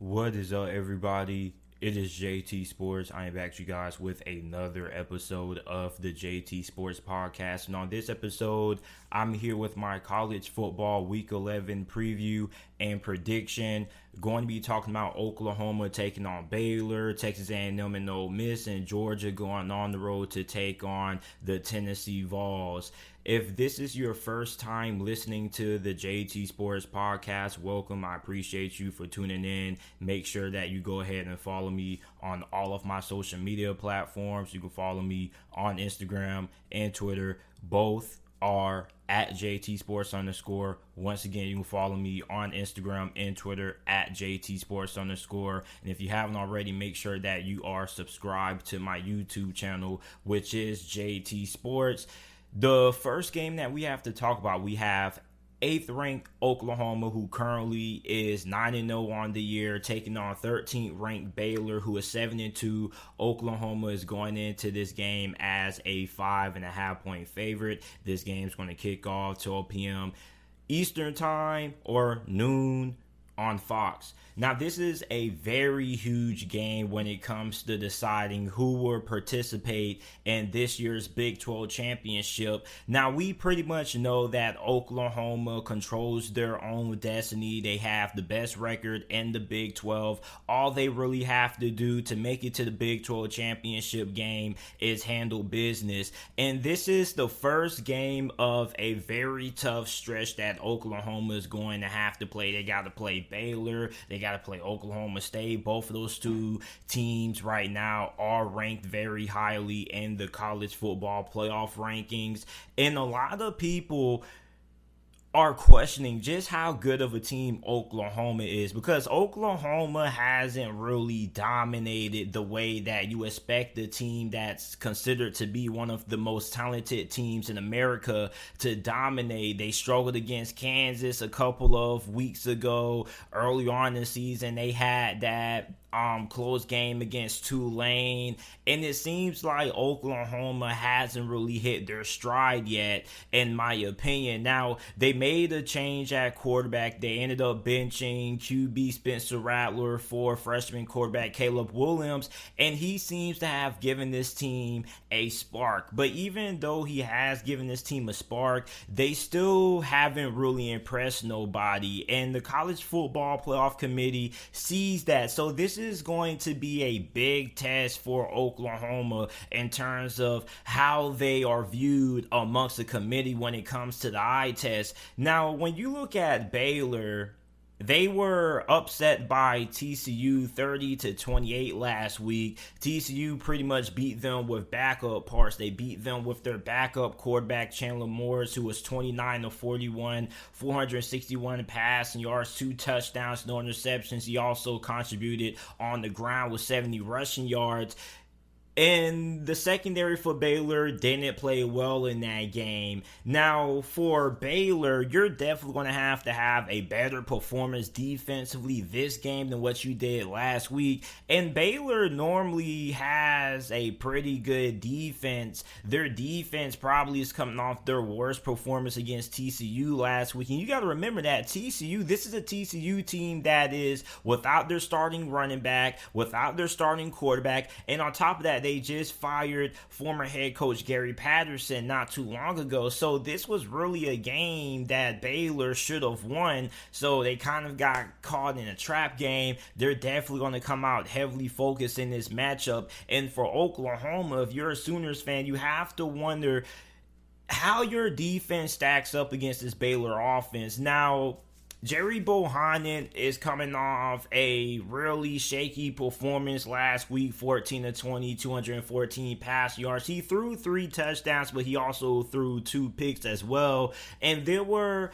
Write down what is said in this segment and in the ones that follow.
What is up, everybody? It is JT Sports. I am back to you guys with another episode of the JT Sports Podcast. And on this episode, I'm here with my college football Week 11 preview and prediction. Going to be talking about Oklahoma taking on Baylor, Texas A&M and Ole Miss, and Georgia going on the road to take on the Tennessee Vols. If this is your first time listening to the JT Sports Podcast, welcome. I appreciate you for tuning in. Make sure that you go ahead and follow me on all of my social media platforms. You can follow me on Instagram and Twitter. Both are at JT Sports _. Once again, you can follow me on Instagram and Twitter at JT Sports _. And if you haven't already, make sure that you are subscribed to my YouTube channel, which is JT Sports. The first game that we have to talk about, we have 8th ranked Oklahoma, who currently is 9-0 on the year, taking on 13th ranked Baylor, who is 7-2. Oklahoma is going into this game as a 5.5 point favorite. This game is going to kick off 12 p.m. Eastern time or noon on Fox. Now, this is a very huge game when it comes to deciding who will participate in this year's Big 12 championship. Now, we pretty much know that Oklahoma controls their own destiny. They have the best record in the Big 12. All they really have to do to make it to the Big 12 championship game is handle business. And this is the first game of a very tough stretch that Oklahoma is going to have to play. They got to play Baylor. They got to play Oklahoma State. Both of those two teams right now are ranked very highly in the college football playoff rankings. And a lot of people are questioning just how good of a team Oklahoma is, because Oklahoma hasn't really dominated the way that you expect the team that's considered to be one of the most talented teams in America to dominate. They struggled against Kansas a couple of weeks ago. Early on in the season, they had that close game against Tulane, and it seems like Oklahoma hasn't really hit their stride yet, in my opinion. Now, they made a change at quarterback. They ended up benching QB Spencer Rattler for freshman quarterback Caleb Williams, and he seems to have given this team a spark. But even though he has given this team a spark, they still haven't really impressed nobody, and the College Football Playoff Committee sees that. So this is going to be a big test for Oklahoma in terms of how they are viewed amongst the committee when it comes to the eye test. Now, when you look at Baylor, they were upset by TCU 30-28 last week. TCU pretty much beat them with backup parts. They beat them with their backup quarterback, Chandler Morris, who was 29-41, 461 passing yards, 2 touchdowns, no interceptions. He also contributed on the ground with 70 rushing yards. And the secondary for Baylor didn't play well in that game. Now, for Baylor, you're definitely going to have a better performance defensively this game than what you did last week. And Baylor normally has a pretty good defense. Their defense probably is coming off their worst performance against TCU last week. And you got to remember that TCU, this is a TCU team that is without their starting running back, without their starting quarterback, and on top of that, they just fired former head coach Gary Patterson not too long ago. So this was really a game that Baylor should have won. So they kind of got caught in a trap game. They're definitely going to come out heavily focused in this matchup. And for Oklahoma, if you're a Sooners fan, you have to wonder how your defense stacks up against this Baylor offense. Now, Jerry Bohannon is coming off a really shaky performance last week, 14-20, 214 pass yards. He threw 3 touchdowns, but he also threw 2 picks as well. And there were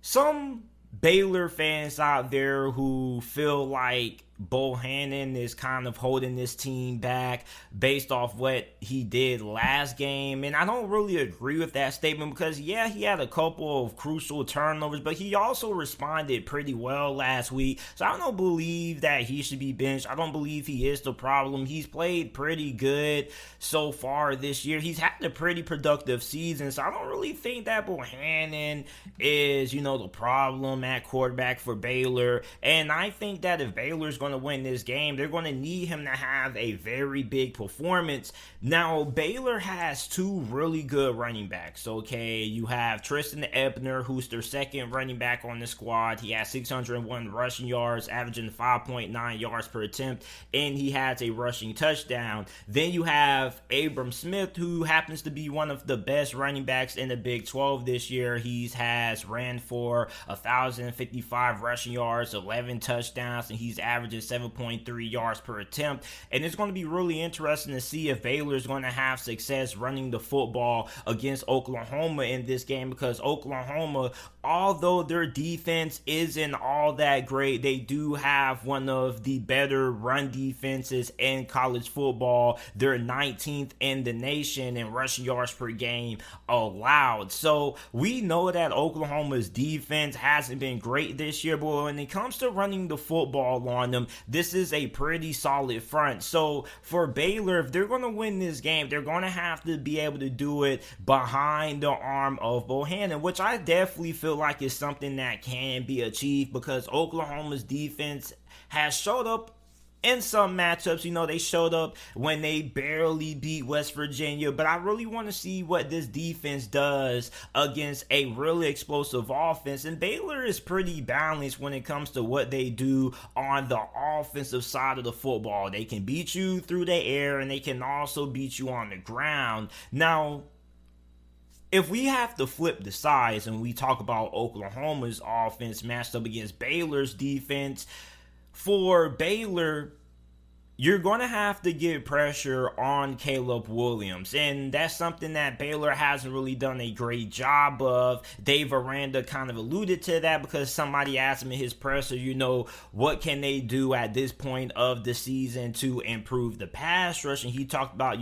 some Baylor fans out there who feel like Bohannon is kind of holding this team back based off what he did last game. And I don't really agree with that statement because, yeah, he had a couple of crucial turnovers, but he also responded pretty well last week. So I don't believe that he should be benched. I don't believe he is the problem. He's played pretty good so far this year. He's had a pretty productive season. So I don't really think that Bohannon is, the problem at quarterback for Baylor. And I think that if Baylor's going to win this game, they're going to need him to have a very big performance. Now, Baylor has two really good running backs, okay? You have Tristan Ebner, who's their second running back on the squad. He has 601 rushing yards, averaging 5.9 yards per attempt, and he has a rushing touchdown. Then you have Abram Smith, who happens to be one of the best running backs in the Big 12 this year. He has ran for 1,055 rushing yards, 11 touchdowns, and he's averaging 7.3 yards per attempt. And it's going to be really interesting to see if Baylor is going to have success running the football against Oklahoma in this game, because Oklahoma, although their defense isn't all that great, they do have one of the better run defenses in college football. They're 19th in the nation in rushing yards per game allowed. So we know that Oklahoma's defense hasn't been great this year, but when it comes to running the football on them, this is a pretty solid front. So for Baylor, if they're going to win this game, they're going to have to be able to do it behind the arm of Bohannon, which I definitely feel like is something that can be achieved because Oklahoma's defense has showed up in some matchups. They showed up when they barely beat West Virginia, but I really want to see what this defense does against a really explosive offense. And Baylor is pretty balanced when it comes to what they do on the offensive side of the football. They can beat you through the air, and they can also beat you on the ground. Now, if we have to flip the sides and we talk about Oklahoma's offense matched up against Baylor's defense, for Baylor, you're going to have to get pressure on Caleb Williams, and that's something that Baylor hasn't really done a great job of. Dave Aranda kind of alluded to that because somebody asked him in his presser, what can they do at this point of the season to improve the pass rush? And he talked about,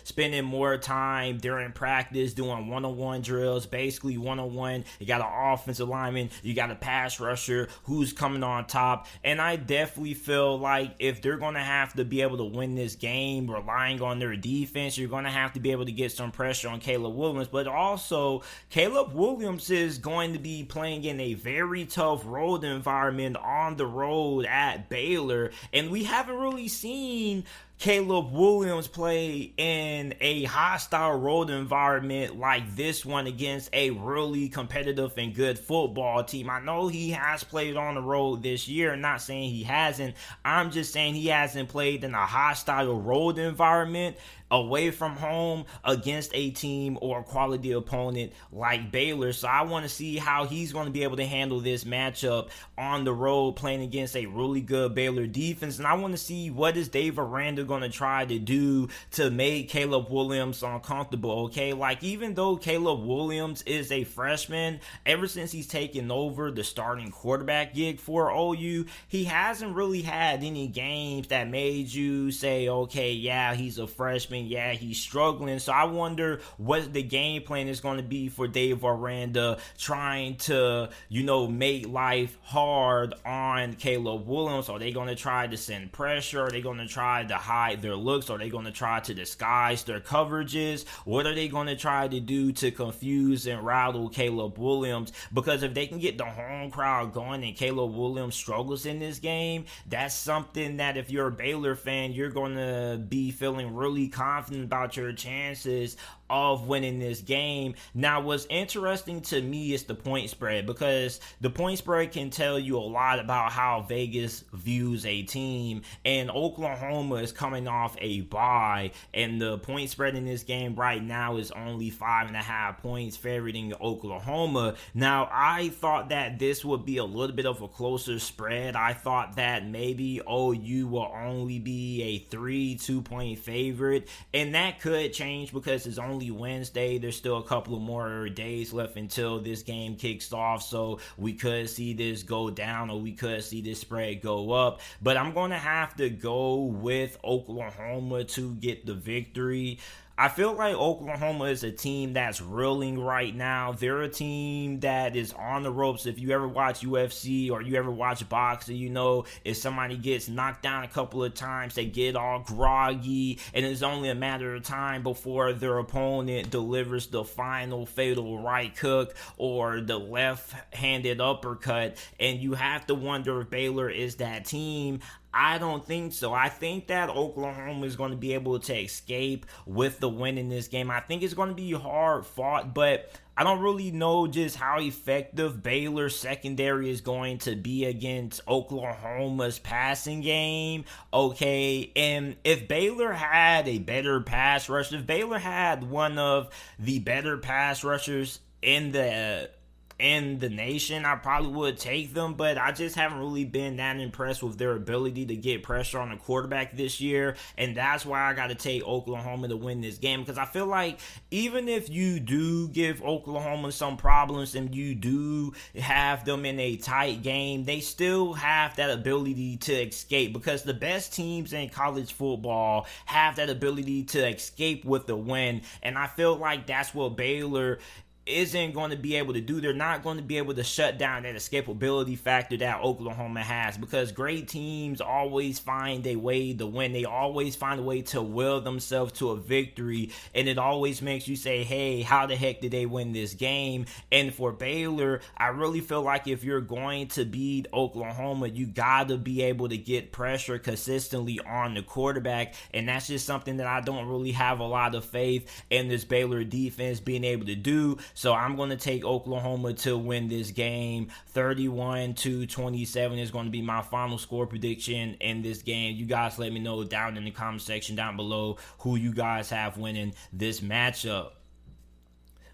spending more time during practice doing one-on-one drills, basically one-on-one. You got an offensive lineman, you got a pass rusher who's coming on top, and I definitely feel like if they're going to have to be able to win this game relying on their defense, you're going to have to be able to get some pressure on Caleb Williams. But also, Caleb Williams is going to be playing in a very tough road environment on the road at Baylor, and we haven't really seen Caleb Williams play in a hostile road environment like this one against a really competitive and good football team. I know he has played on the road this year. I'm not saying he hasn't. I'm just saying he hasn't played in a hostile road environment away from home against a team or a quality opponent like Baylor. So I want to see how he's going to be able to handle this matchup on the road playing against a really good Baylor defense. And I want to see what is Dave Aranda going to try to do to make Caleb Williams uncomfortable, okay? Like, even though Caleb Williams is a freshman, ever since he's taken over the starting quarterback gig for OU, he hasn't really had any games that made you say, okay, yeah, he's a freshman, yeah, he's struggling. So I wonder what the game plan is going to be for Dave Aranda trying to, make life hard on Caleb Williams. Are they going to try to send pressure? Are they going to try to hide their looks? Are they going to try to disguise their coverages? What are they going to try to do to confuse and rattle Caleb Williams? Because if they can get the home crowd going and Caleb Williams struggles in this game, that's something that if you're a Baylor fan, you're going to be feeling really confident about your chances of winning this game. Now, what's interesting to me is the point spread, because the point spread can tell you a lot about how Vegas views a team, and Oklahoma is coming off a bye, and the point spread in this game right now is only 5.5 points favoring Oklahoma. Now, I thought that this would be a little bit of a closer spread. I thought that maybe OU will only be a 2-point favorite, and that could change because it's only only Wednesday. There's still a couple of more days left until this game kicks off, so we could see this go down or we could see this spread go up. But I'm going to have to go with Oklahoma to get the victory. I feel like Oklahoma is a team that's reeling right now. They're a team that is on the ropes. If you ever watch UFC or you ever watch boxing, you know if somebody gets knocked down a couple of times, they get all groggy, and it's only a matter of time before their opponent delivers the final fatal right hook or the left-handed uppercut, and you have to wonder if Baylor is that team. I don't think so. I think that Oklahoma is going to be able to escape with the win in this game. I think it's going to be hard fought, but I don't really know just how effective Baylor's secondary is going to be against Oklahoma's passing game. Okay, and if Baylor had a better pass rush, if Baylor had one of the better pass rushers in the nation, I probably would take them, but I just haven't really been that impressed with their ability to get pressure on the quarterback this year, and that's why I got to take Oklahoma to win this game, because I feel like even if you do give Oklahoma some problems and you do have them in a tight game, they still have that ability to escape, because the best teams in college football have that ability to escape with the win, and I feel like that's what Baylor isn't going to be able to do. They're not going to be able to shut down that escapability factor that Oklahoma has, because great teams always find a way to win. They always find a way to will themselves to a victory, and it always makes you say, hey, how the heck did they win this game? And for Baylor, I really feel like if you're going to beat Oklahoma, you got to be able to get pressure consistently on the quarterback, and that's just something that I don't really have a lot of faith in this Baylor defense being able to do. So I'm going to take Oklahoma to win this game. 31-27 is going to be my final score prediction in this game. You guys let me know down in the comment section down below who you guys have winning this matchup.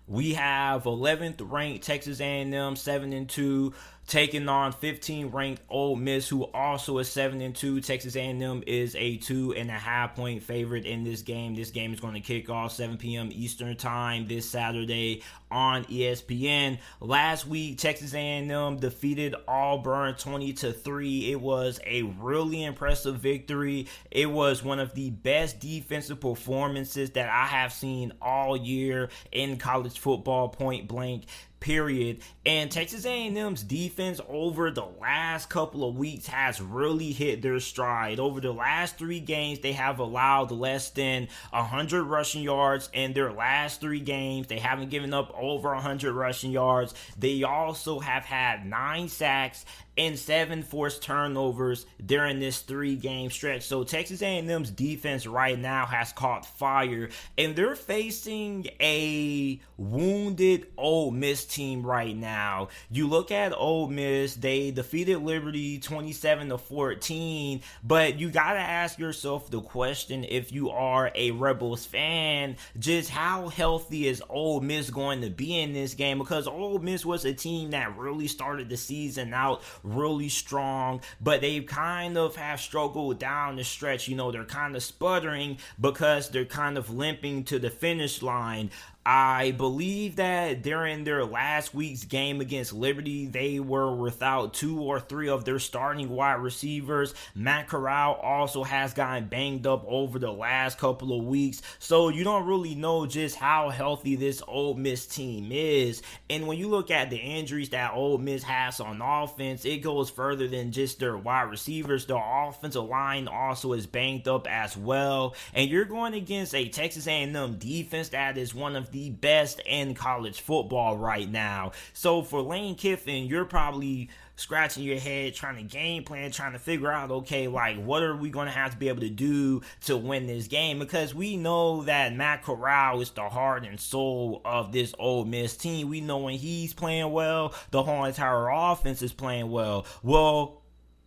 We have 11th ranked Texas A&M 7-2 taking on 15th ranked Ole Miss, who also is 7-2. Texas A&M is a 2.5 point favorite in this game. This game is going to kick off 7 p.m. Eastern time this Saturday on ESPN. Last week, Texas A&M defeated Auburn 20-3. It was a really impressive victory. It was one of the best defensive performances that I have seen all year in college football, point blank, period. And Texas A&M's defense over the last couple of weeks has really hit their stride. Over the last 3 games, they have allowed less than 100 rushing yards in their last 3 games. They haven't given up over 100 rushing yards. They also have had 9 sacks and 7 forced turnovers during this 3-game stretch. So Texas A&M's defense right now has caught fire, and they're facing a wounded Ole Miss team right now. You look at Ole Miss, they defeated Liberty 27-14, but you gotta ask yourself the question, if you are a Rebels fan, just how healthy is Ole Miss going to be in this game? Because Ole Miss was a team that really started the season out really strong, but they kind of have struggled down the stretch. You know, they're kind of sputtering because they're kind of limping to the finish line. I believe that during their last week's game against Liberty, they were without 2 or 3 of their starting wide receivers. Matt Corral also has gotten banged up over the last couple of weeks, so you don't really know just how healthy this Ole Miss team is. And when you look at the injuries that Ole Miss has on offense, it goes further than just their wide receivers. Their offensive line also is banged up as well. And you're going against a Texas A&M defense that is one of the best in college football right now. So for Lane Kiffin, you're probably scratching your head, trying to game plan, trying to figure out, okay, like, what are we going to have to be able to do to win this game? Because we know that Matt Corral is the heart and soul of this Ole Miss team. We know when he's playing well, the whole entire offense is playing well. Well,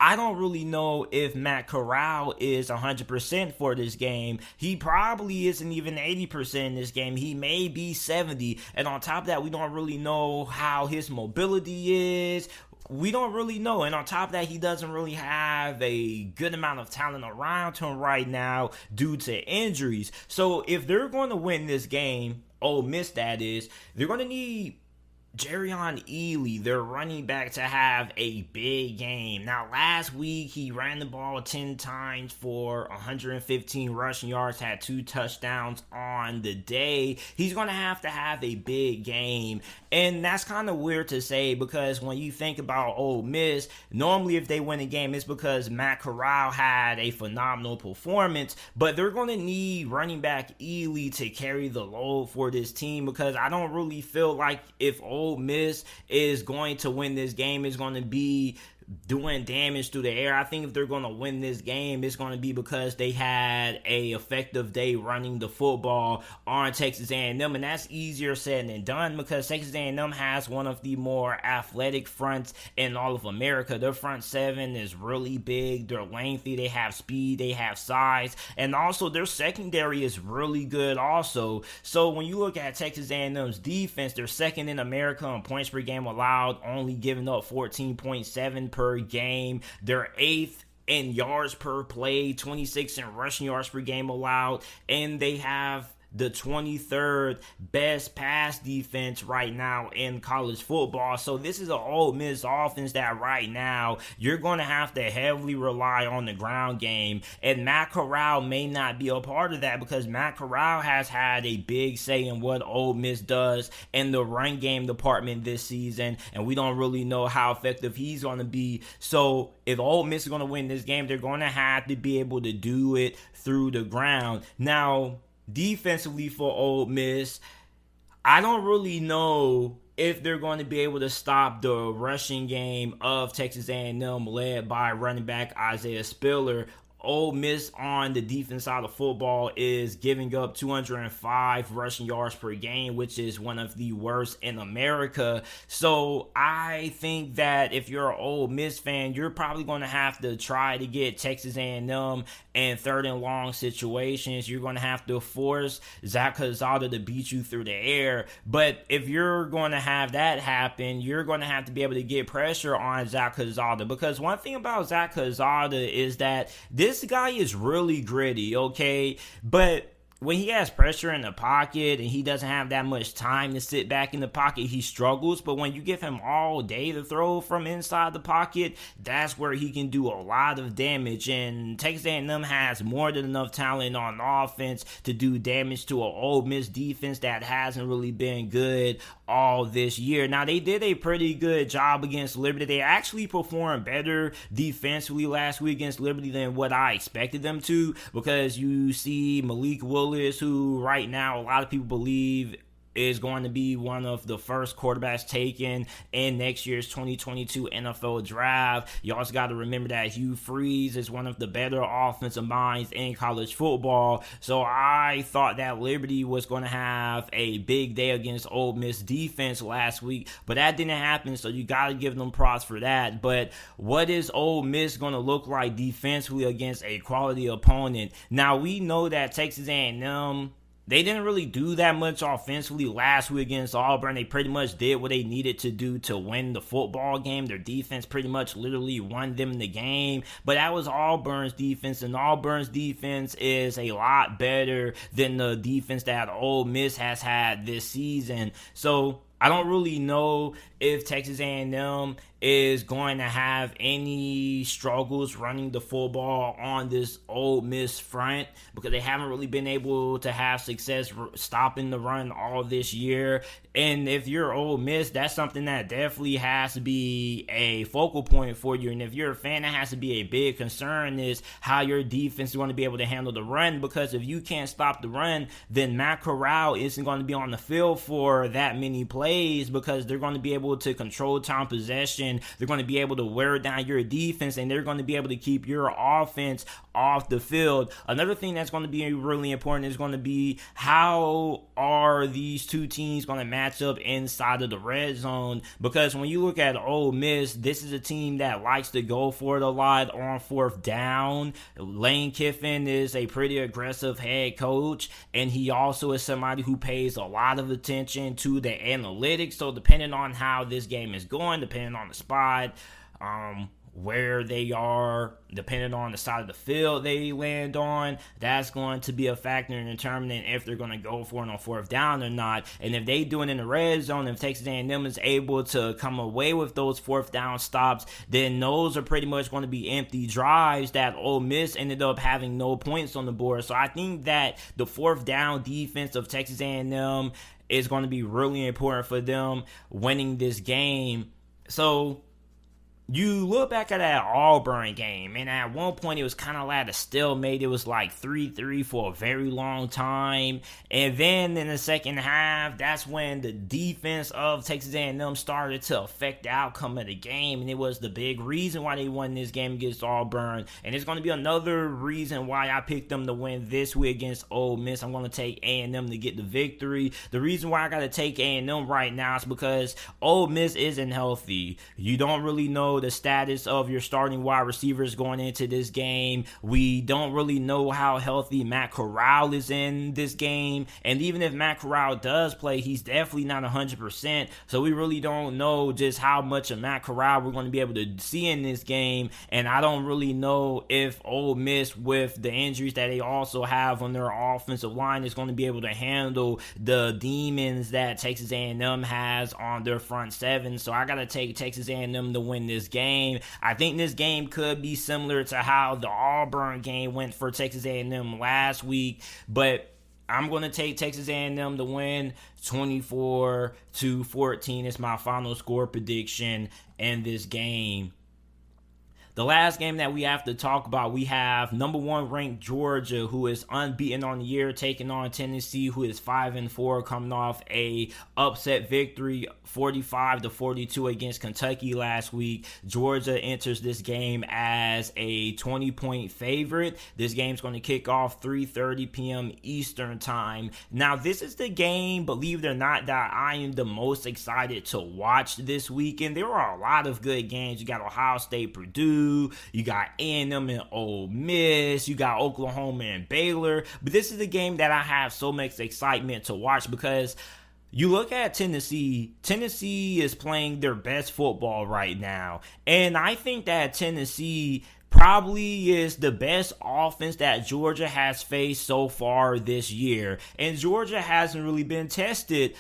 I don't really know if Matt Corral is 100% for this game. He probably isn't even 80% in this game. He may be 70. And on top of that, we don't really know how his mobility is. We don't really know. And on top of that, he doesn't really have a good amount of talent around him right now due to injuries. So if they're going to win this game, Ole Miss that is, they're going to need Jerrion Ealy, their running back, to have a big game. Now, last week, he ran the ball 10 times for 115 rushing yards, had 2 touchdowns on the day. He's going to have a big game. And that's kind of weird to say because when you think about Ole Miss, normally if they win a game, it's because Matt Corral had a phenomenal performance. But they're going to need running back Ealy to carry the load for this team because I don't really feel like if Ole Miss is going to win this game, it's going to be doing damage through the air. I think if they're going to win this game, it's going to be because they had a effective day running the football on Texas A&M, and that's easier said than done because Texas A&M has one of the more athletic fronts in all of America. Their front seven is really big, they're lengthy, they have speed, they have size, and also their secondary is really good also. So when you look at Texas A&M's defense, they're second in America in points per game allowed, only giving up 14.7 per game. They're 8th in yards per play, 26 in rushing yards per game allowed, and they have the 23rd best pass defense right now in college football. So this is an Ole Miss offense that right now you're going to have to heavily rely on the ground game. And Matt Corral may not be a part of that because Matt Corral has had a big say in what Ole Miss does in the run game department this season. And we don't really know how effective he's going to be. So if Ole Miss is going to win this game, they're going to have to be able to do it through the ground. Now, defensively for Ole Miss, I don't really know if they're going to be able to stop the rushing game of Texas A&M led by running back Isaiah Spiller. Ole Miss on the defense side of football is giving up 205 rushing yards per game, which is one of the worst in America. So I think that if you're an Ole Miss fan, you're probably going to have to try to get Texas A&M in third and long situations. You're going to have to force Zach Calzada to beat you through the air. But if you're going to have that happen, you're going to have to be able to get pressure on Zach Calzada. Because one thing about Zach Calzada is that this guy is really gritty, okay? But when he has pressure in the pocket and he doesn't have that much time to sit back in the pocket, he struggles. But when you give him all day to throw from inside the pocket, that's where he can do a lot of damage. And Texas A&M has more than enough talent on offense to do damage to an Ole Miss defense that hasn't really been good all this year. Now, they did a pretty good job against Liberty. They actually performed better defensively last week against Liberty than what I expected them to, because you see Malik Willis, who right now a lot of people believe is going to be one of the first quarterbacks taken in next year's 2022 NFL draft. You also got to remember that Hugh Freeze is one of the better offensive minds in college football. So I thought that Liberty was going to have a big day against Ole Miss defense last week, but that didn't happen, so you got to give them props for that. But what is Ole Miss going to look like defensively against a quality opponent? Now, we know that Texas A&M, they didn't really do that much offensively last week against Auburn. They pretty much did what they needed to do to win the football game. Their defense pretty much literally won them the game. But that was Auburn's defense, and Auburn's defense is a lot better than the defense that Ole Miss has had this season. So I don't really know if Texas A&M is going to have any struggles running the football on this Ole Miss front, because they haven't really been able to have success stopping the run all this year. And if you're Ole Miss, that's something that definitely has to be a focal point for you. And if you're a fan, that has to be a big concern, is how your defense is going to be able to handle the run. Because if you can't stop the run, then Matt Corral isn't going to be on the field for that many plays, because they're going to be able to control time possession possession. They're going to be able to wear down your defense, and they're going to be able to keep your offense off the field. Another thing that's going to be really important is going to be how are these two teams going to match up inside of the red zone, because when you look at Ole Miss, this is a team that likes to go for it a lot on fourth down. Lane Kiffin is a pretty aggressive head coach, and he also is somebody who pays a lot of attention to the analytics. So depending on how this game is going, depending on the spot, where they are, depending on the side of the field they land on, that's going to be a factor in determining if they're going to go for it on fourth down or not. And if they do it in the red zone, if Texas A&M is able to come away with those fourth down stops, then those are pretty much going to be empty drives that Ole Miss ended up having no points on the board. So I think that the fourth down defense of Texas A&M is going to be really important for them winning this game. So you look back at that Auburn game, and at one point it was kind of like a stalemate. It was like 3-3 for a very long time. And then in the second half, that's when the defense of Texas A&M started to affect the outcome of the game. And it was the big reason why they won this game against Auburn. And it's going to be another reason why I picked them to win this week against Ole Miss. I'm going to take A&M to get the victory. The reason why I got to take A&M right now is because Ole Miss isn't healthy. You don't really know the status of your starting wide receivers going into this game. We don't really know how healthy Matt Corral is in this game, and even if Matt Corral does play, he's definitely not 100%, so we really don't know just how much of Matt Corral we're going to be able to see in this game. And I don't really know if Ole Miss, with the injuries that they also have on their offensive line, is going to be able to handle the demons that Texas A&M has on their front seven. So I got to take Texas A&M to win this game. I think this game could be similar to how the Auburn game went for Texas A&M last week, but I'm going to take Texas A&M to win 24-14 is my final score prediction in this game. The last game that we have to talk about, we have number 1 ranked Georgia, who is unbeaten on the year, taking on Tennessee, who is 5-4, coming off a upset victory 45-42 against Kentucky last week. Georgia enters this game as a 20-point favorite. This game's going to kick off 3:30 p.m. Eastern time. Now, this is the game, believe it or not, that I am the most excited to watch this weekend. There are a lot of good games. You got Ohio State, Purdue. You got A&M and Ole Miss. You got Oklahoma and Baylor. But this is a game that I have so much excitement to watch because you look at Tennessee. Tennessee is playing their best football right now. And I think that Tennessee probably is the best offense that Georgia has faced so far this year. And Georgia hasn't really been tested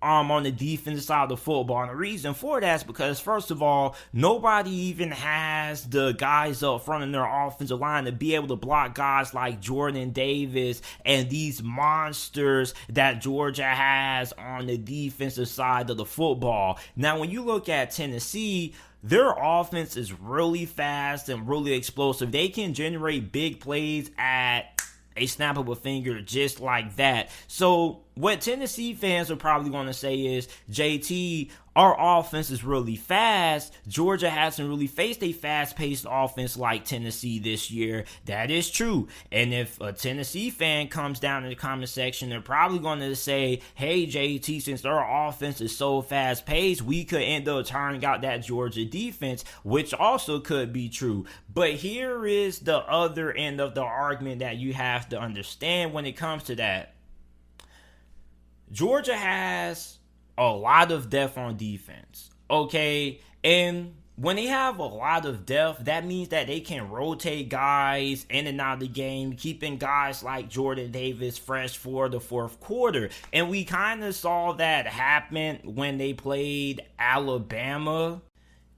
on the defensive side of the football. And the reason for that is because, first of all, nobody even has the guys up front in their offensive line to be able to block guys like Jordan Davis and these monsters that Georgia has on the defensive side of the football. Now, when you look at Tennessee, their offense is really fast and really explosive. They can generate big plays at a snap of a finger just like that. So what Tennessee fans are probably going to say is, JT, our offense is really fast. Georgia hasn't really faced a fast-paced offense like Tennessee this year. That is true. And if a Tennessee fan comes down in the comment section, they're probably going to say, hey, JT, since our offense is so fast-paced, we could end up turning out that Georgia defense, which also could be true. But here is the other end of the argument that you have to understand when it comes to that. Georgia has a lot of depth on defense, okay? And when they have a lot of depth, that means that they can rotate guys in and out of the game, keeping guys like Jordan Davis fresh for the fourth quarter. And we kind of saw that happen when they played Alabama.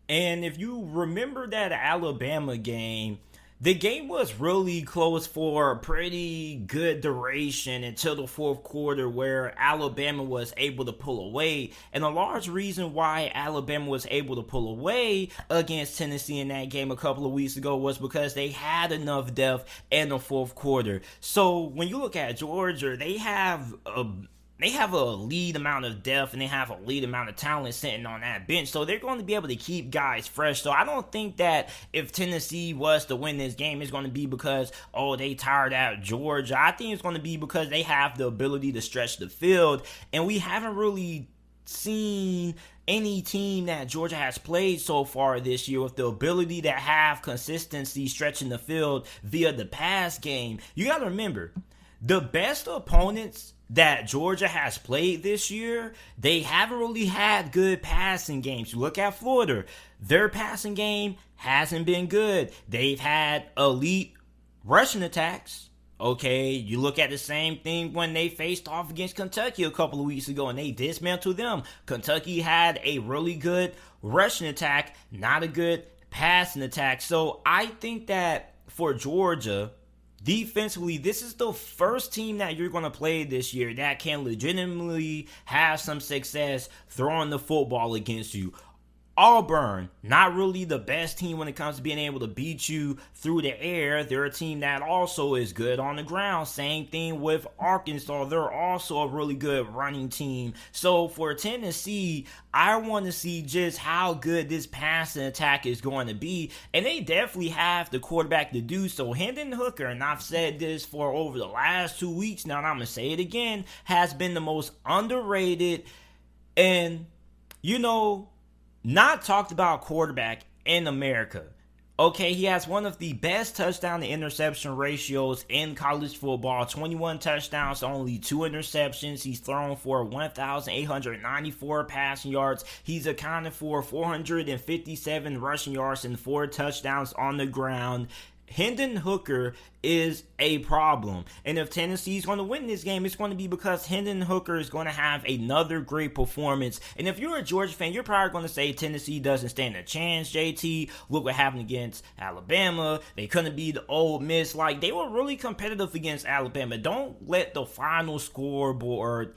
And if you remember that Alabama game, the game was really close for a pretty good duration until the fourth quarter, where Alabama was able to pull away. And a large reason why Alabama was able to pull away against Tennessee in that game a couple of weeks ago was because they had enough depth in the fourth quarter. So when you look at Georgia, they have they have a lead amount of depth and they have a lead amount of talent sitting on that bench. So they're going to be able to keep guys fresh. So I don't think that if Tennessee was to win this game, it's going to be because, oh, they tired out Georgia. I think it's going to be because they have the ability to stretch the field. And we haven't really seen any team that Georgia has played so far this year with the ability to have consistency stretching the field via the pass game. You got to remember, the best opponents that Georgia has played this year, they haven't really had good passing games. You look at Florida, their passing game hasn't been good. They've had elite rushing attacks. Okay, you look at the same thing when they faced off against Kentucky a couple of weeks ago and they dismantled them. Kentucky had a really good rushing attack, not a good passing attack. So I think that for Georgia, defensively, this is the first team that you're going to play this year that can legitimately have some success throwing the football against you. Auburn, not really the best team when it comes to being able to beat you through the air. They're a team that also is good on the ground. Same thing with Arkansas. They're also a really good running team. So for Tennessee, I want to see just how good this passing attack is going to be. And they definitely have the quarterback to do so. Hendon Hooker, and I've said this for over the last 2 weeks now, and I'm going to say it again, has been the most underrated and, not talked about quarterback in America. Okay, he has one of the best touchdown to interception ratios in college football. 21 touchdowns, only 2 interceptions. He's thrown for 1,894 passing yards. He's accounted for 457 rushing yards and 4 touchdowns on the ground. Hendon Hooker is a problem. And if Tennessee is going to win this game, it's going to be because Hendon Hooker is going to have another great performance. And if you're a Georgia fan, you're probably going to say Tennessee doesn't stand a chance, JT. Look what happened against Alabama. They couldn't beat Ole Miss. Like, they were really competitive against Alabama. Don't let the final scoreboard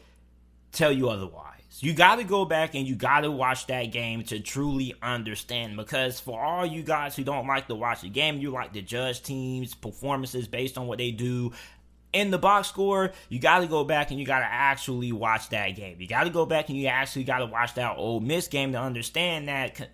tell you otherwise. You got to go back and you got to watch that game to truly understand, because for all you guys who don't like to watch the game, you like to judge teams' performances based on what they do in the box score, you got to go back and you got to actually watch that game. You got to go back and you actually got to watch that Ole Miss game to understand that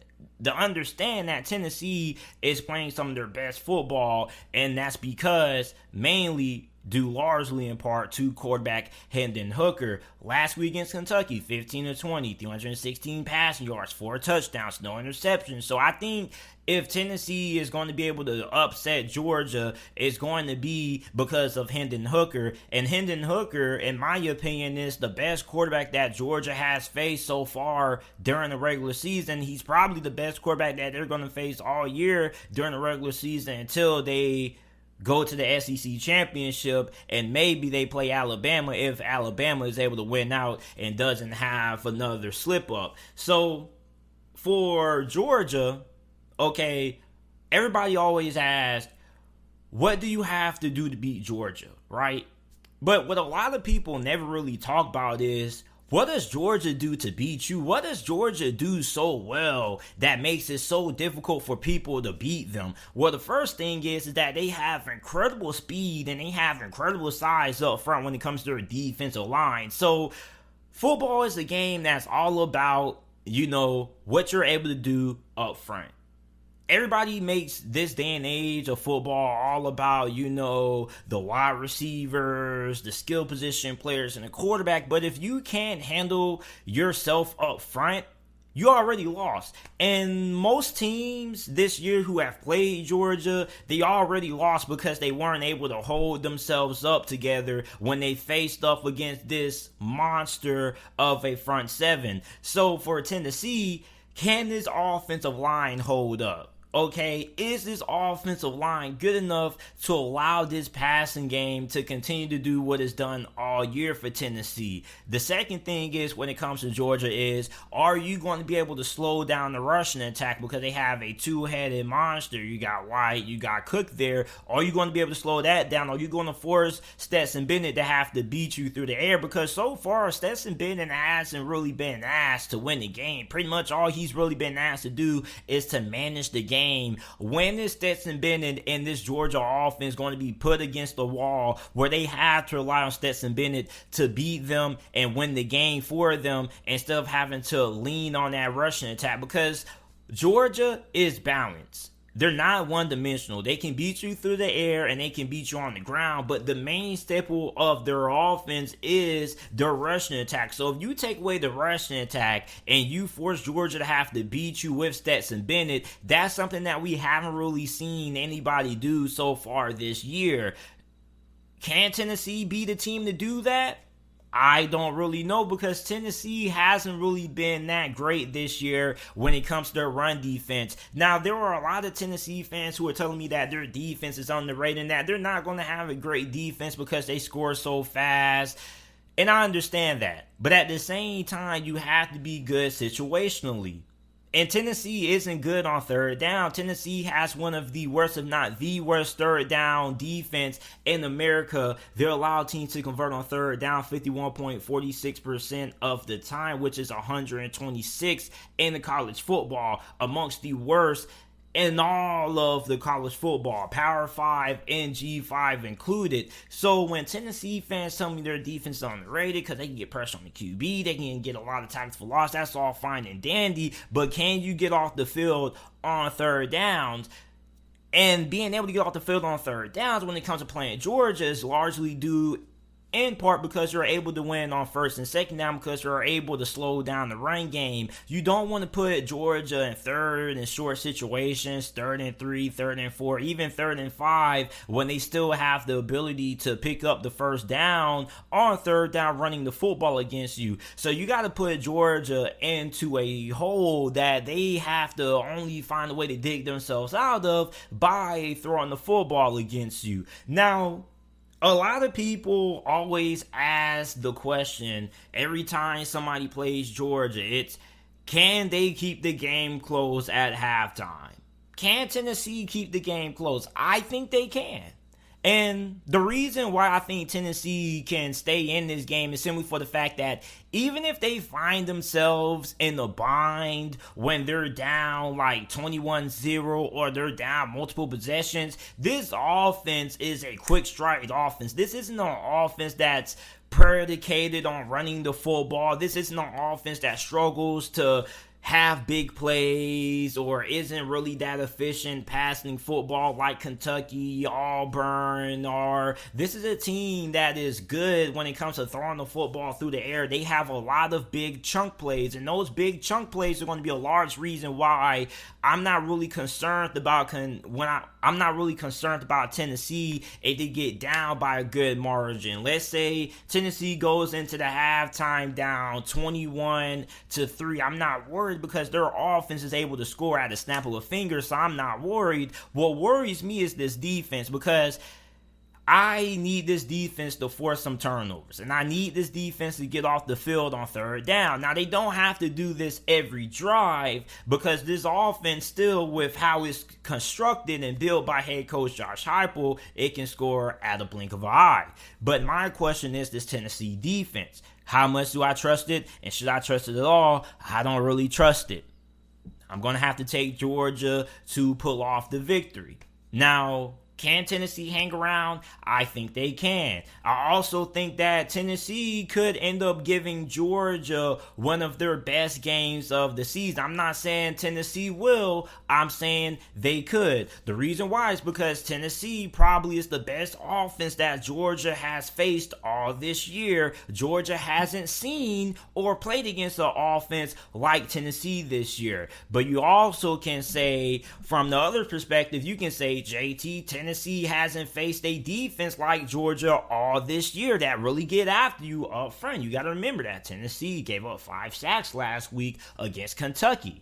Tennessee is playing some of their best football, and that's because mainly due largely in part to quarterback Hendon Hooker. Last week against Kentucky, 15-20, 316 passing yards, 4 touchdowns, no interceptions. So I think if Tennessee is going to be able to upset Georgia, it's going to be because of Hendon Hooker. And Hendon Hooker, in my opinion, is the best quarterback that Georgia has faced so far during the regular season. He's probably the best quarterback that they're going to face all year during the regular season until they go to the SEC championship, and maybe they play Alabama if Alabama is able to win out and doesn't have another slip up. So for Georgia, okay, everybody always asks, what do you have to do to beat Georgia, right? But what a lot of people never really talk about is, what does Georgia do to beat you? What does Georgia do so well that makes it so difficult for people to beat them? Well, the first thing is that they have incredible speed and they have incredible size up front when it comes to their defensive line. So football is a game that's all about, what you're able to do up front. Everybody makes this day and age of football all about, the wide receivers, the skill position players, and the quarterback. But if you can't handle yourself up front, you already lost. And most teams this year who have played Georgia, they already lost because they weren't able to hold themselves up together when they faced up against this monster of a front seven. So for Tennessee, can this offensive line hold up? Okay, is this offensive line good enough to allow this passing game to continue to do what it's done all year for Tennessee? The second thing is, when it comes to Georgia, is are you going to be able to slow down the rushing attack because they have a two-headed monster? You got White, you got Cook there. Are you going to be able to slow that down? Are you going to force Stetson Bennett to have to beat you through the air? Because so far, Stetson Bennett hasn't really been asked to win the game. Pretty much all he's really been asked to do is to manage the game game. When is Stetson Bennett and this Georgia offense going to be put against the wall where they have to rely on Stetson Bennett to beat them and win the game for them instead of having to lean on that rushing attack? Because Georgia is balanced. They're not one-dimensional. They can beat you through the air and they can beat you on the ground, but the main staple of their offense is their rushing attack. So if you take away the rushing attack and you force Georgia to have to beat you with Stetson Bennett, that's something that we haven't really seen anybody do so far this year. Can Tennessee be the team to do that? I don't really know, because Tennessee hasn't really been that great this year when it comes to their run defense. Now, there are a lot of Tennessee fans who are telling me that their defense is underrated and that they're not going to have a great defense because they score so fast. And I understand that. But at the same time, you have to be good situationally. And Tennessee isn't good on third down. Tennessee has one of the worst, if not the worst, third down defense in America. They're allowed teams to convert on third down 51.46% of the time, which is 126 in the college football, amongst the worst in all of the college football, Power 5 and G5 included. So when Tennessee fans tell me their defense is underrated because they can get pressure on the QB, they can get a lot of tackles for loss, that's all fine and dandy, but can you get off the field on third downs? And being able to get off the field on third downs when it comes to playing Georgia is largely due in part because you're able to win on first and second down, because you're able to slow down the run game. You don't want to put Georgia in third and short situations, 3rd and 3, 3rd and 4, even 3rd and 5, when they still have the ability to pick up the first down on third down running the football against you. So you got to put Georgia into a hole that they have to only find a way to dig themselves out of by throwing the football against you. Now, a lot of people always ask the question every time somebody plays Georgia. It's, can they keep the game close at halftime? Can Tennessee keep the game close? I think they can. And the reason why I think Tennessee can stay in this game is simply for the fact that even if they find themselves in a bind when they're down like 21-0 or they're down multiple possessions, this offense is a quick strike offense. This isn't an offense that's predicated on running the football. This isn't an offense that struggles to have big plays or isn't really that efficient passing football like Kentucky, Auburn, or this is a team that is good when it comes to throwing the football through the air. They have a lot of big chunk plays, and those big chunk plays are going to be a large reason why I'm not really concerned about I'm not really concerned about Tennessee if they get down by a good margin. Let's say Tennessee goes into the halftime down 21-3. I'm not worried because their offense is able to score at a snap of a finger, so I'm not worried. What worries me is this defense, because I need this defense to force some turnovers, and I need this defense to get off the field on third down. Now, they don't have to do this every drive because this offense still, with how it's constructed and built by head coach Josh Heupel, it can score at a blink of an eye. But my question is this Tennessee defense. How much do I trust it? And should I trust it at all? I don't really trust it. I'm going to have to take Georgia to pull off the victory. Now, can Tennessee hang around? I think they can. I also think that Tennessee could end up giving Georgia one of their best games of the season. I'm not saying Tennessee will. I'm saying they could. The reason why is because Tennessee probably is the best offense that Georgia has faced all this year. Georgia hasn't seen or played against an offense like Tennessee this year. But you also can say, from the other perspective, you can say, JT, Tennessee hasn't faced a defense like Georgia all this year that really get after you up front. You got to remember that Tennessee gave up 5 sacks last week against Kentucky.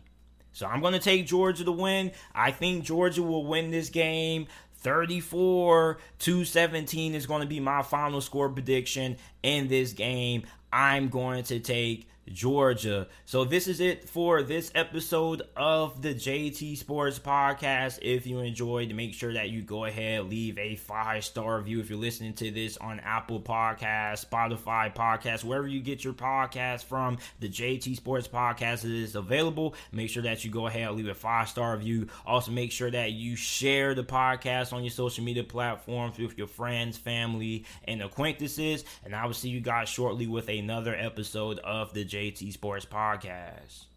So I'm going to take Georgia to win. I think Georgia will win this game. 34-17 is going to be my final score prediction in this game. I'm going to take Georgia. So this is it for this episode of the JT Sports Podcast. If you enjoyed, make sure that you go ahead, leave a 5-star review if you're listening to this on Apple Podcasts, Spotify Podcasts, wherever you get your podcast from. The JT Sports Podcast is available. Make sure that you go ahead, leave a 5-star review. Also, make sure that you share the podcast on your social media platforms with your friends, family, and acquaintances. And I will see you guys shortly with another episode of the JT Sports Podcast.